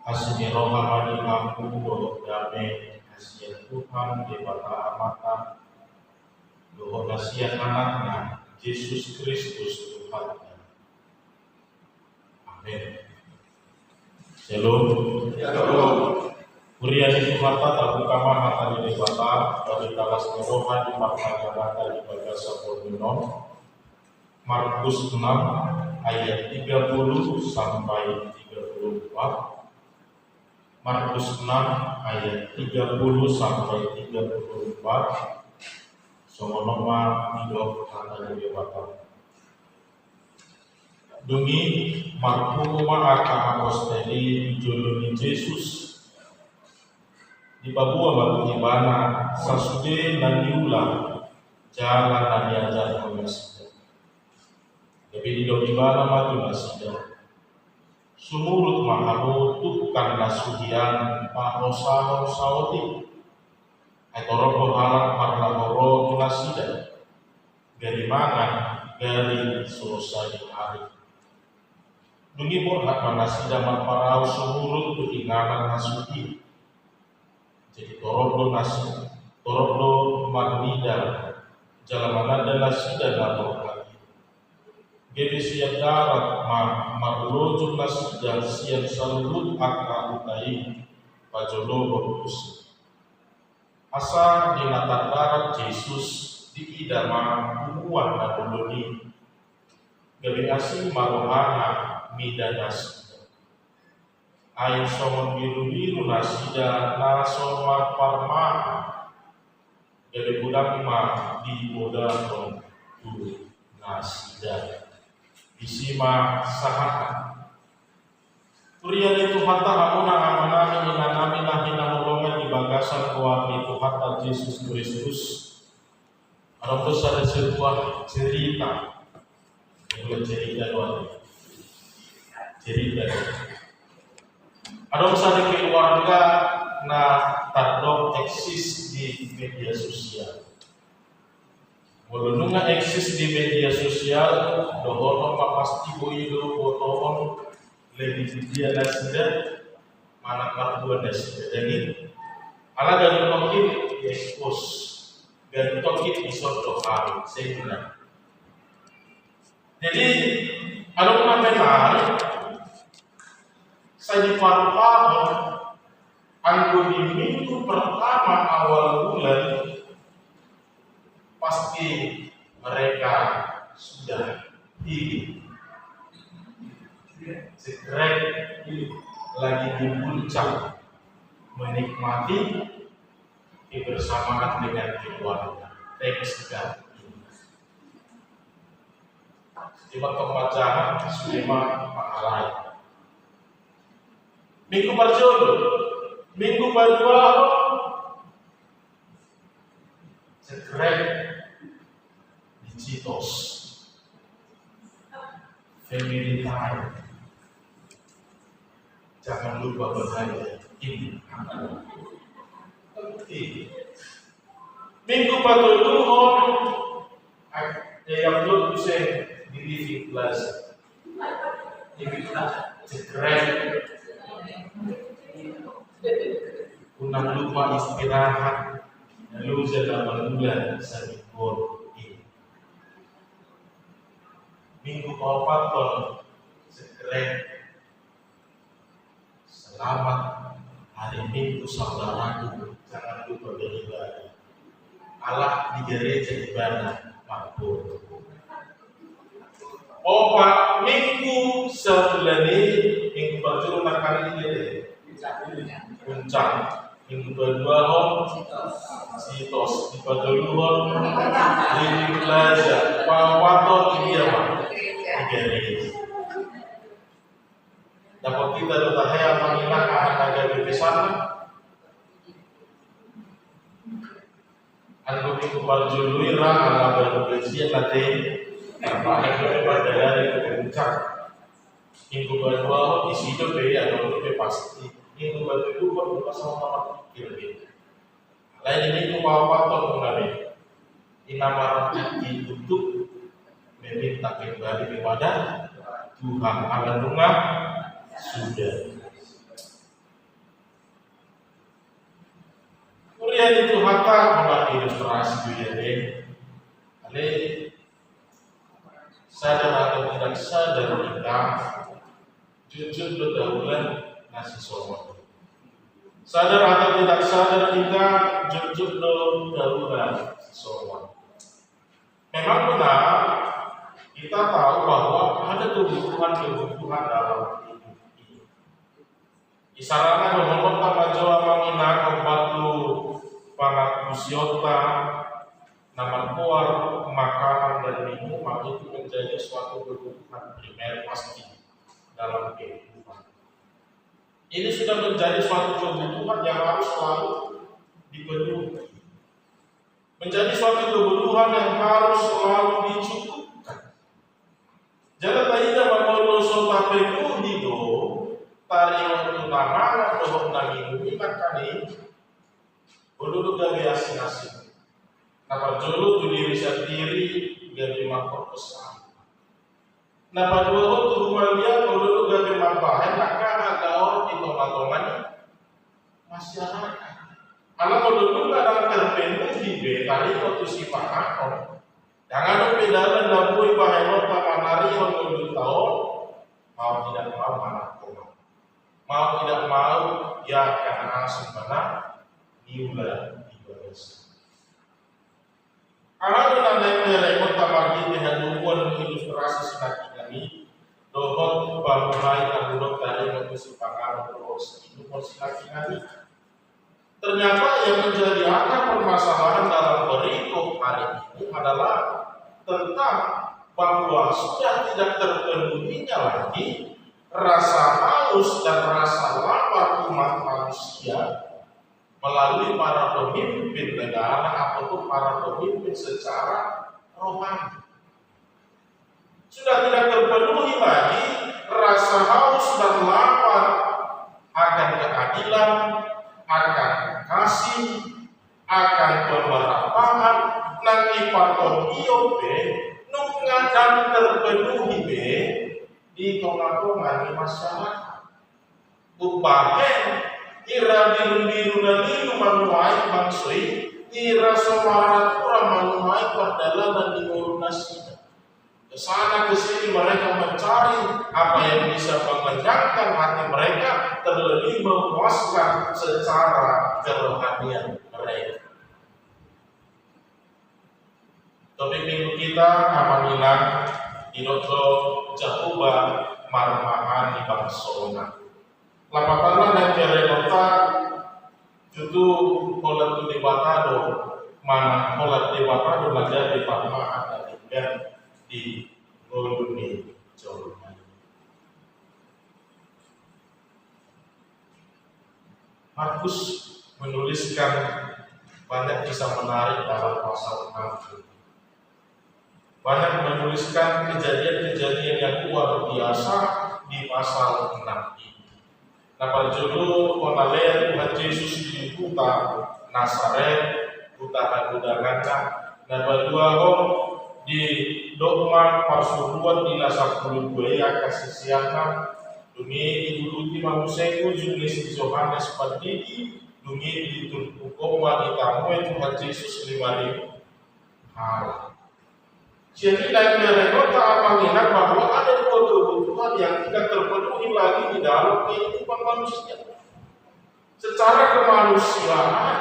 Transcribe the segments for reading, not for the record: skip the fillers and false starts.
Asmi rohamani mampu dohok damai hasil Tuhan di mata amatan dohok nasihat anaknya Yesus Kristus Tuhan. Amin. Shalom. Shalom. Kuriani Tuhan tak buka maha tadi debata dari talas rohan di makna di bahasa Portugal. Markus 6 ayat 30 sampai 34. Markus 6 ayat 30 sampai 34. Songonoma hidup tanda di Bapak. Dungi marpuma aka apostoli juluni Yesus di babua batu ibana sasude dan diulang jalan dan diajar pengasih. Tapi di dalam ibana matu nasida. Sumurut mahamu tukang nasuhian pahosa saudi. Aitoroko halak parlahoro nasida. Dari mangan dari selesai hari. Dungi borhak manasida marparau sumurut keinganan nasuhi. Jadi toroblo marnida jalamanada nasida dan Gede siap darat marlojo nasida siap salut akal utai pajolo berus. Asa di latar darat Yesus di idama bukuan dan boloni. Gede asing marohana mida nasida. Air somon biru-biru nasida nasomar parma. Gede budang ma di bodang tu nasida. Isima sahakan. Pria itu hatta hamuna amanami inanami nahina nolongan di bagasan kuat itu hatta Yesus Kristus. Ada besar sebuah cerita. Cerita doang. Cerita. Ada besar keluarga na tadok eksis di media sosial. Walau nunga eksis di media sosial, dohono pasti boido botohon lebih dia nasida, mana kardua nasida. Jadi, ala dari tokit ekspos, dari tokit isotohal, sehingga. Jadi, ada orang menarik, saya diparu-paru, anggo di minggu pertama awal bulan. Pasti mereka sudah tinggi, sekrek lagi di puncak menikmati kebersamaan dengan keluarga. Teks dan coba pembacaan Sulaiman Pahalai. Minggu berjodoh, minggu berdua, sekrek Citos family time. Jangan lupa berhadiah ini. Minggu patuluhon yang belum bisa di living plaza. Ini sekeren. Unang lupa istirahat. Lalu dalam bulan sabikor. Minggu keempat pun sekeren. Selamat hari Minggu saudaraku, jangan lupa beribadah. Allah di gereja ibadah makbul. Opat minggu sebulan ini minggu pertama kali ini puncak. Minggu kedua Citos di Paduluan di Plaza Pawato ini apa? Dapat kita bertanya mengingat anak dari sana. Aku minggu perjului ala berbesia nanti apa yang pada dari puncak. Minggu kedua isi itu atau itu pasti. Minggu kedua bukan sama pikir. Lain ini Pawato mengenai inamaran hati untuk meminta kembali kepada Tuhan. Alanunga sudah Kemudian itu hatta membuat ilustrasi dia deh. Ale sadar atau tidak sadar kita jujur berdaulat nasi somat. Sadar atau tidak sadar kita jujur berdaulat nasi somat. Memang benar kita tahu bahwa ada kebutuhan dalam hidup ini. Isarana nomor pertama Jawa mengingat waktu pangakusiota nama keluar makanan dan minuman itu menjadi suatu kebutuhan primer pasti dalam kehidupan. Ini sudah menjadi suatu kebutuhan yang harus selalu dipenuhi. Menjadi suatu kebutuhan yang harus selalu dicukupkan. Jangan tidak menurut soal penuhi do tari waktu nama dohok nami minat kali dulu gawe asing-asing. Napa dulu tu diri sendiri gawe makhluk besar. Napa dulu tu rumah dia dulu gawe mampahan nak gaul di tongkat-tongkat masyarakat. Kalau dulu kadang terpenuhi be tadi waktu sifat akon. Jangan bedakan dapur bahaya tamanari yang dulu tahun mau tidak mau mana mau tidak mau ya karena sebenarnya diulah dibahas. Kalau kita naik pertama dengan dukungan ilustrasi sinati kami, dohon bangunai kandung tadi mengusulkan terus itu sinati kami. Ternyata yang menjadi akar permasalahan dalam berikut hari ini adalah tentang bahwa sudah tidak terpenuhinya lagi rasa haus dan rasa lapar umat manusia melalui para pemimpin negara ataupun para pemimpin secara rohani. Sudah tidak terpenuhi lagi rasa haus dan lapar akan keadilan, akan kasih, akan pemerataan, nanti paton iope, nunga dan terpenuhi be di tengah-tengah masyarakat. Upahen ira biru dan manuai bangsui ira somarat kurang manuai perdalan di urunasinya. Kesana kesini mereka mencari apa yang bisa mengenyangkan hati mereka, terlebih memuaskan secara kerohanian mereka. Topik minggu kita amanilah inoto jahuba marmahan di bangsona. Lapatanlah dan kerenota itu kolat di batado mana kolat di batado naga di parmahan dan di Goluni Jawa. Markus menuliskan banyak kisah menarik dalam pasal 6. Banyak menuliskan kejadian-kejadian yang luar biasa di pasal 6 ini. Nah, judul pengalih Tuhan Yesus di kota Nazaret, kota Hagudangan. Nah, dua di dogma persuluan di nasabulu ya kasih siapa dumi ibu manusia jurnis Yohanes Pandidi dumi diturunkan wanita Tuhan Yesus 5.000 hari. Jadi dari mereka mengingat bahwa ada dua kebutuhan yang tidak terpenuhi lagi di dalam kehidupan manusia. Secara kemanusiaan,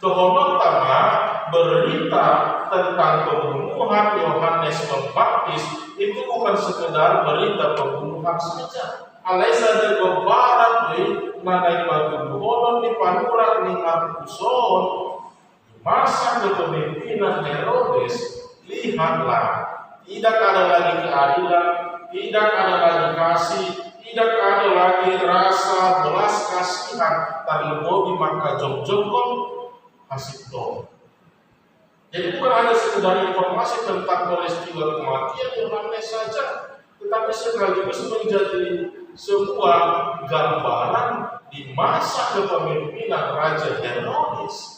dohonot pertama berita tentang pembunuhan Yohanes Pembaptis itu bukan sekedar berita pembunuhan saja. Alaisa de barat di nanai batu buhonon di panura ni Markuson masa kepemimpinan Herodes. Lihatlah, tidak ada lagi keadilan, tidak ada lagi kasih, tidak ada lagi rasa belas kasihan, terlebih di maka jom-jomkon kasih dong. Jadi bukan hanya sekedar informasi tentang peristiwa kematian Yohanes saja, tetapi sekaligus menjadi sebuah gambaran di masa kepemimpinan Raja Herodes.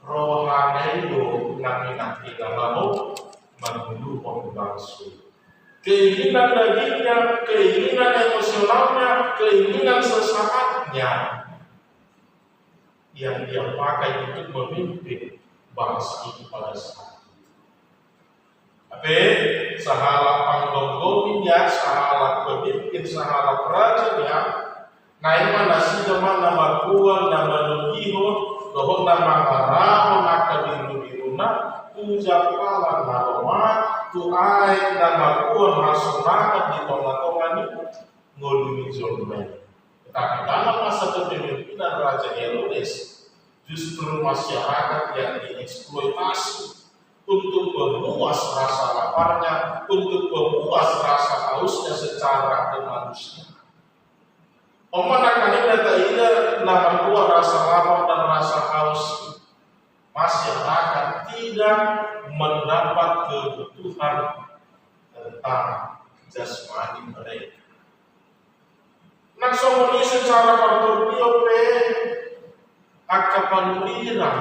Rohaneyo nanti lalu membunuh pembangsu. Keinginan dagingnya, keinginan emosionalnya, keinginan sesaatnya yang dia pakai untuk memimpin bangsa itu pada saat itu. Tapi sahalah panggonggominya, sahalah pemimpin, sahalah praja naima nasida mana makuan nama nungihon dohon nama ngaraho nakabiruna ujapala naroma tuai nama kuan hasunaka di tonga-tonga ini ngolumi zolmen. Tetapi dalam masa kepemimpinan Raja Herodes, justru masyarakat yang dieksploitasi untuk memuas rasa laparnya, untuk memuas rasa hausnya secara kemanusiaan. Omanakannya tidak nama kuat rasa lapar dan rasa haus, masyarakat tidak mendapat kebutuhan tentang jasmani mereka. Naksomoni secara partortiope akapanulira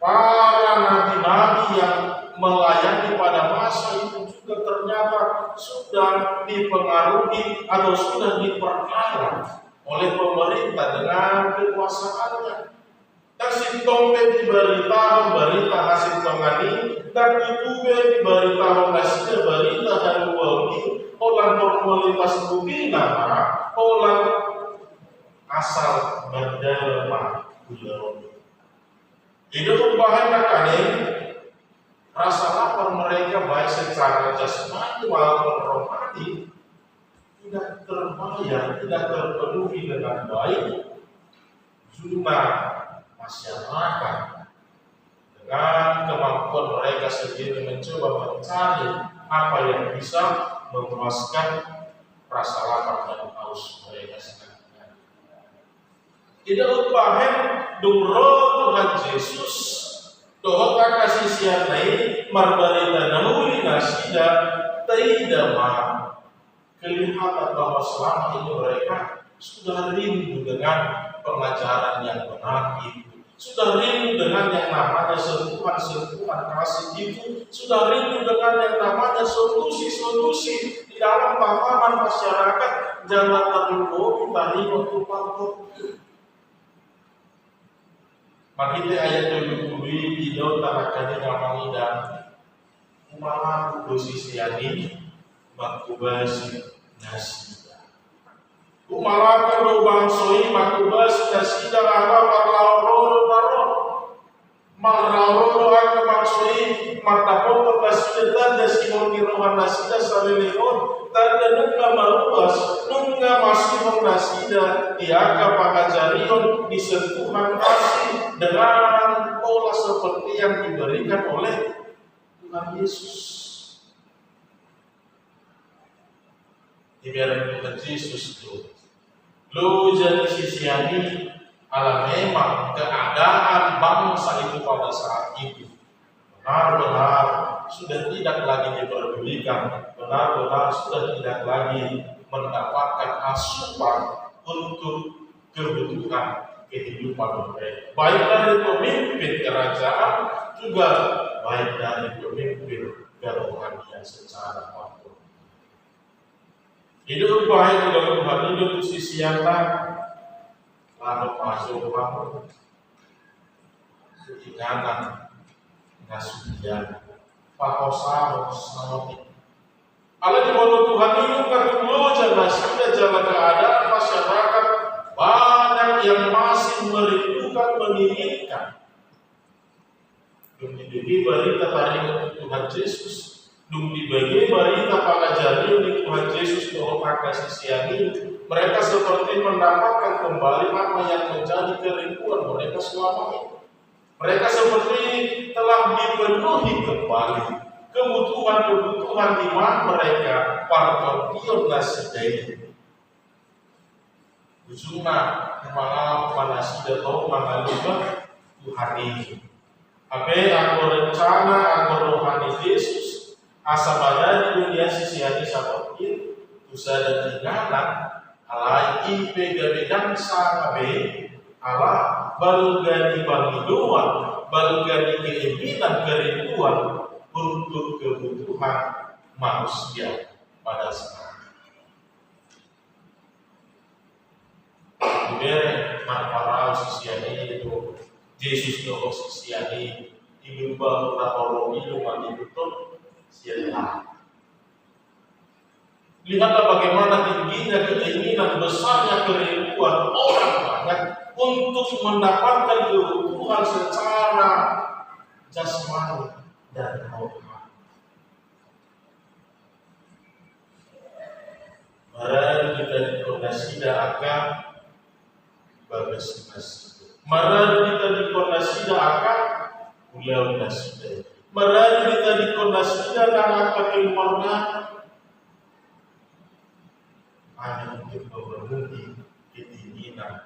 para nabi-nabi yang melayani pada masa itu juga ternyata sudah dipengaruhi atau sudah diperkaya oleh pemerintah dengan kekuasaannya. Dan sintombe diberitahu berita hasil tongani dan ditube diberitahu hasil berita dari wali orang formalitas bukti nama orang asal berdelma ulama. Hidup bahan kali rasa lapar mereka baik secara jasmani maupun rohani tidak terbayar, tidak terpenuhi dengan baik. Cuma masyarakat dengan kemampuan mereka sendiri mencoba mencari apa yang bisa memuaskan rasa lapar dan haus mereka sendiri. Tidak lupakan dumro Tuhan Yesus doa kasih sianai marbarita nahuli nasida tidak mah kelihatan bahwa selama ini mereka sudah rindu dengan pengajaran yang benar itu, sudah rindu dengan yang namanya sentuhan-sentuhan kasih itu, sudah rindu dengan yang namanya solusi-solusi di dalam pemahaman masyarakat. Jangan terlalu tadi untuk pantau. Makita ayat 70 video tarakani namang idang umama posisi ani makubasi nasida. Umalakan lubang soi makubasi nasida ala marlauro taro marlauro aku maksoi martapo nasida tanda simon kirohan nasida salilehon tanda nunga maluas nunga masih nasida diaka pangajarion disentuhan kasih dengan pola seperti yang diberikan oleh Tuhan Yesus. Ibarat Tuhan Yesus itu, lu jadi sisiani ala memang keadaan bangsa itu pada saat itu benar-benar sudah tidak lagi diperdulikan, benar-benar sudah tidak lagi mendapatkan asupan untuk kebutuhan kehidupan mereka, baik dari pemimpin kerajaan juga baik dari pemimpin kerohanian secara makro. Hidup baik dalam Tuhan hidup sisi yang lalu masuk bangun ketinggalan ngasudian pakosah sama Allah di bawah Tuhan itu ketemu jalan sudah jalan keadaan masyarakat banyak yang masih merindukan menginginkan dibagi berita dari Tuhan Yesus, dibagi berita pengajari oleh Tuhan Yesus bahwa kasih siang ini mereka seperti mendapatkan kembali apa yang menjadi kerinduan mereka selama ini. Mereka seperti telah dipenuhi kembali kebutuhan-kebutuhan iman mereka partortion nasidai. Ujungnya malam panasida atau mengalukan Tuhan ini. Apa aku rencana aku rohani Yesus asa badan dunia sisi hati seperti usaha dan tinggalan ala ipe gabedang sahabe ala balugani bangiduan balugani keinginan kerinduan untuk kebutuhan manusia pada saat Ibere marparau sisiani itu Yesus doho sisiani ibu bapak orang ilu mandi betul siapa. Lihatlah bagaimana tingginya keinginan, besarnya kerinduan orang banyak untuk mendapatkan kebutuhan secara jasmani dan rohani. Mari kita dikondasi akan bagas nasi. Mari kita dikondasi akan pulau nasi. Mari kita dikondasi akan keluarga hanya untuk memenuhi keinginan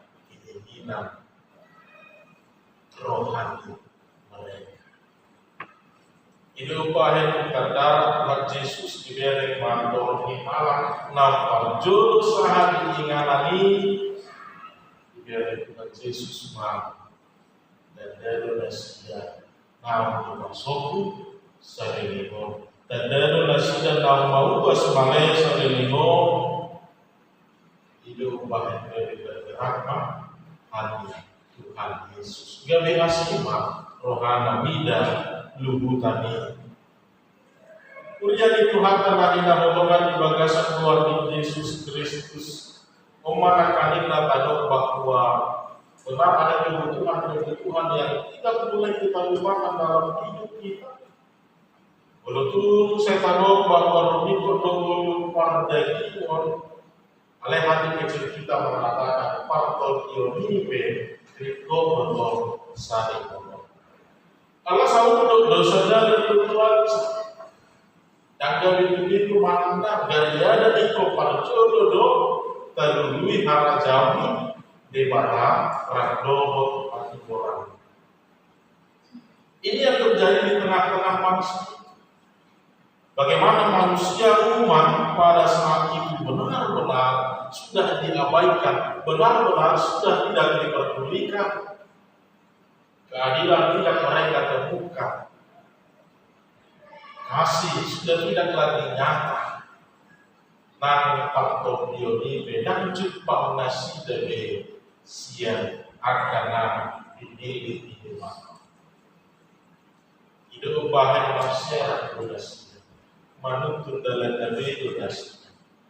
rohani mereka. Ini upaya terdarat buat Yesus diberi mantor di malam nampal jodoh sahari inganani diberi buat Yesus malam dan dari nasihat namun dimasukku saringo dan dari nasihat namun mau semalai saringo itu upaya dari rahmat hati Tuhan Yesus. Gawe asima rohana bida luhutani. Urjani Tuhan telah dinamokan di bagasan keluarga Yesus Kristus. Memanakkanina tadok bahwa benar ada kebutuhan yang tidak boleh kita lupakan dalam hidup kita. Walaupun saya tadok bahwa rukun dongol pardagi oleh hati kecil kita mengatakan partol ionipe kripto betul saling Allah selalu dosanya dari Tuhan yang dari itu mana dari ada di kopar jodoh terlebih hara jami debata radobo atau orang. Ini yang terjadi di tengah-tengah manusia. Bagaimana manusia umat pada saat itu benar-benar sudah diabaikan, benar-benar sudah tidak diperdulikan, keadilan tidak mereka temukan, kasih sudah tidak lagi nyata. Nang faktor dionibe dan jepang nasi debe siang akan dipilih di rumah. Itu bahan manusia donasi. Manutur dalam nabi donasi.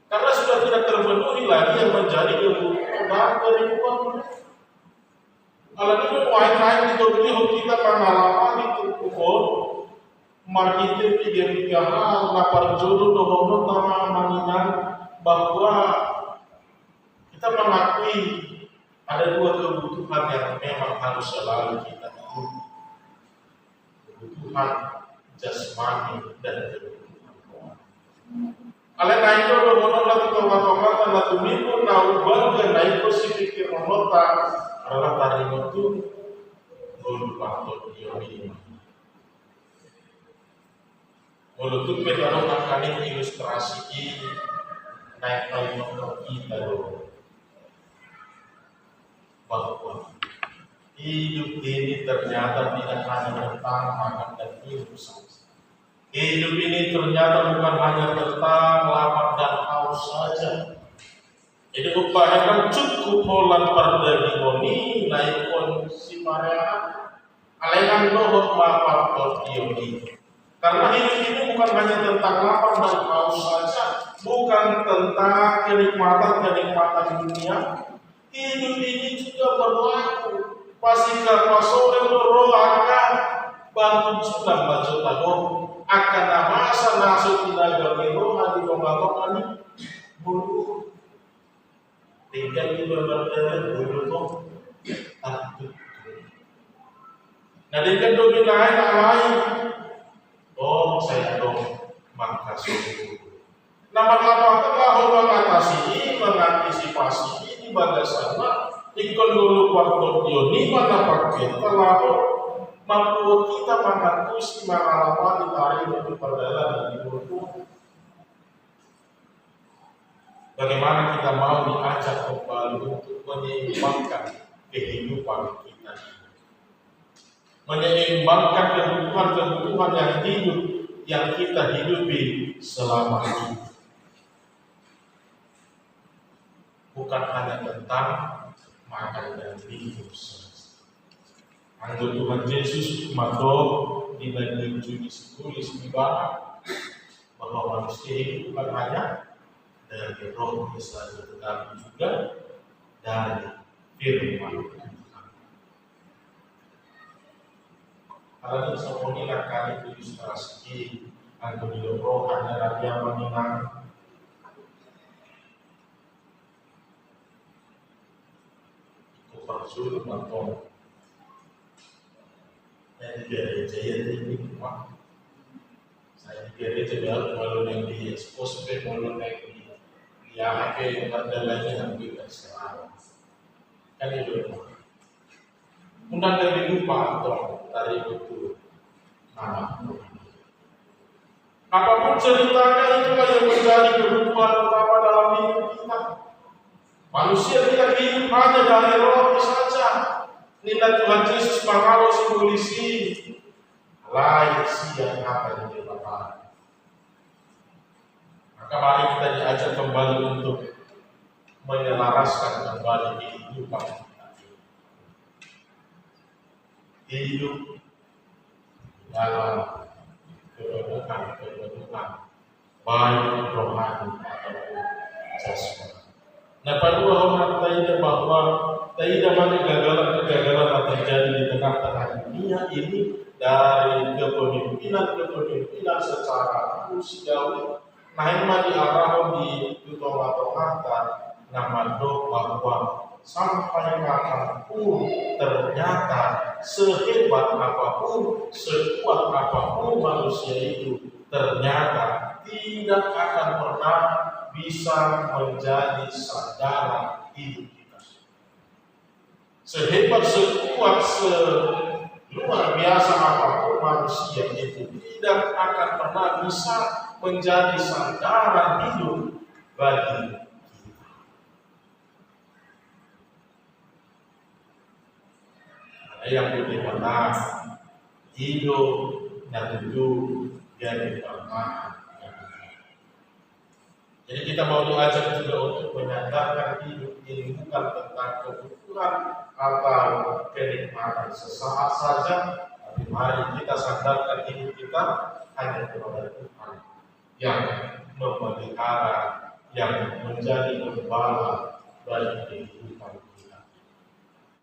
Karena sudah tidak terpenuhi lagi yang menjadi kebutuhan dari Tuhan. Kalau itu main-main di dunia kita pengalaman itu pun marketing tiga hal lapar jodoh dohono sama manginan bahwa kita mengakui ada dua kebutuhan yang memang harus selalu kita penuhi. Kebutuhan jasmani dan kebutuhan ale naiko dohono latu toka-toka latu minggu naubal dan naiko si pikir monota adalah tadi itu dulu waktu ini. Mulut kita akan ilustrasi ini naik motor kita dulu bahwa hidup ini ternyata tidak hanya tentang makan dan minum saja. Hidup ini ternyata bukan hanya tentang lapar dan haus saja. Jadi upayakan cukup molan pardagi moni naik kondisi marea alengan dohot lapar tortioni. Karena hidup ini bukan hanya tentang lapar dan haus saja, bukan tentang kenikmatan dunia. Hidup ini juga berlaku. Pasika pasore roh akan bangun sudah baca tahu akan masa nasu tinaga meroha di roha ini bulu tinggal di beberapa bulu tuh takut. Nah dengan dominasi lain, oh saya dong makasih. Nama telah mengatasi, mengantisipasi ini bagaimana ikon dulu waktu dioni mana pakai telah mampu kita mengatasi pengalaman di hari itu perdalam di buku. Bagaimana kita mau diajak kembali untuk menyeimbangkan kehidupan kita, menyeimbangkan kebutuhan yang hidup yang kita hidupi selama ini. Bukan hanya tentang makan dan minum saja. Anggo Tuhan Yesus matok di dalam ditulis di bawah bahwa manusia itu bukan hanya dari roh saja, tetapi juga dari firman Tuhan. Kalau semuanya kali ilustrasi anggo di roh hanya raja mengingat itu persul matok. Saya di gereja ini, saya di gereja kalau yang di expose kalau yang di HP adalah yang kita sekarang kan itu undang dari lupa atau dari itu nama apapun ceritanya itulah yang menjadi kebutuhan utama dalam hidup kita. Manusia tidak hidup hanya dari roti saja. Nilai Tuhan Yesus mengalau simbolisi lain siang akan dilakukan. Maka mari kita diajak kembali untuk menyelaraskan kembali kehidupan kita. Hidup dalam kebenaran baik rohani ataupun jasmani. Nah, pada hormat tidak bahwa tidak mana kegagalan yang terjadi di tengah-tengah dunia ini dari kepemimpinan secara manusiawi. Nah, ini diarahkan di tutorial atau kata nama do bahwa sampai kapanpun ternyata sehebat apapun, sekuat apapun manusia itu ternyata tidak akan pernah bisa menjadi sandaran hidup kita. Sehebat, sekuat, luar biasa apapun manusia itu tidak akan pernah bisa menjadi sandaran hidup bagi kita. Ada yang bagaimana hidup dan hidup dari permainan. Jadi kita mau diajak juga untuk menyandarkan hidup ini bukan tentang kebutuhan atau kenikmatan sesaat saja, tapi mari kita sandarkan hidup kita hanya kepada Tuhan yang memelihara, yang menjadi gembala bagi kehidupan